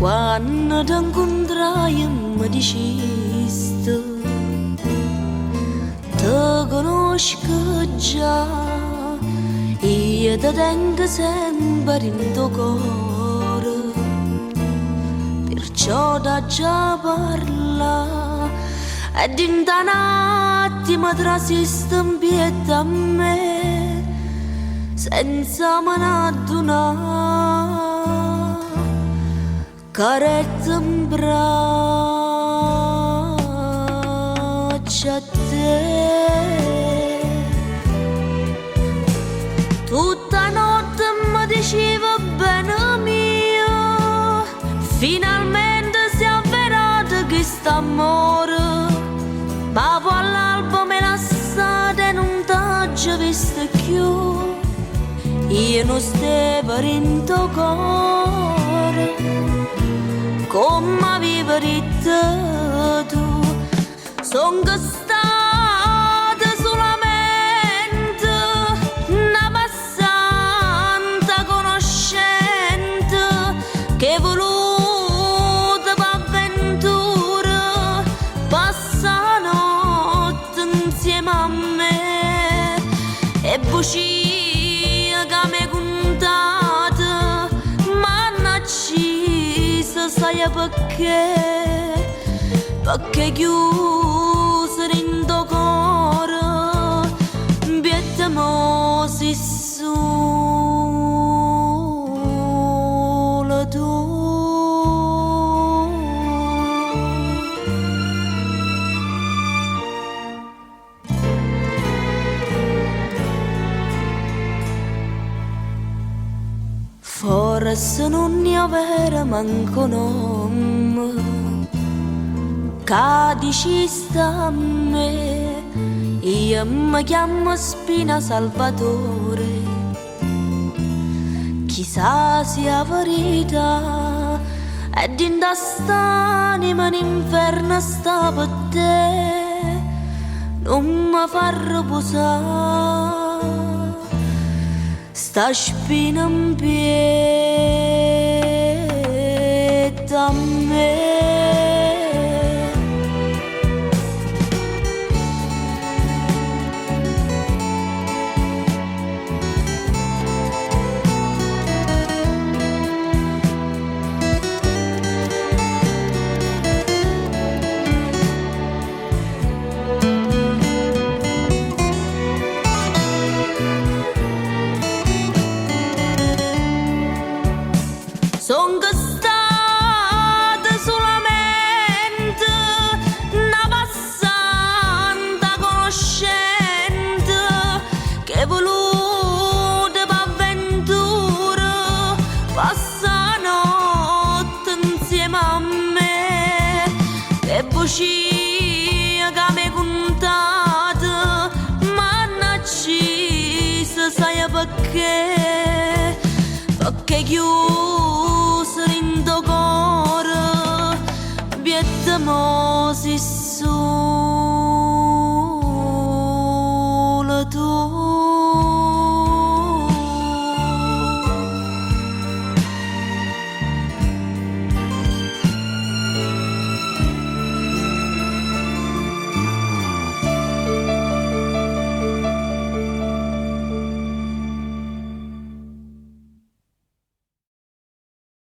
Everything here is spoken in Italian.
Quando ti incontrai mi dicesti ti conosco già, io ti tengo sempre in tuo cuore, perciò da già parla ed in un attimo trasiste in pietà a me senza me n'addunare. Carezza in braccia a te, tutta notte mi diceva bene mio, finalmente si è avverato questo amore, ma poi all'alba me lasciate e non t'ho già visto più, io non stavo in tuo cuore come vivere tu, son stata solamente una passante conoscente che voluta avventura passa notte insieme a me e bucia che mi contate mannaggia sai perché chiuso in tuo cuore biettiamo si solo tu. Forse non ne avere manco nome, che diciste a me, io mi chiamo Spina Salvatore, chissà sia verità, ed in quest'anima in inferno sta per te, non mi fa riposare. Sta spina in pietà a me. Son stata solamente una passante conoscente che voluta avventura passa notte insieme a me e bucia che mi contate mannaggia sai perché chiuso in tuo cuore biettiamo si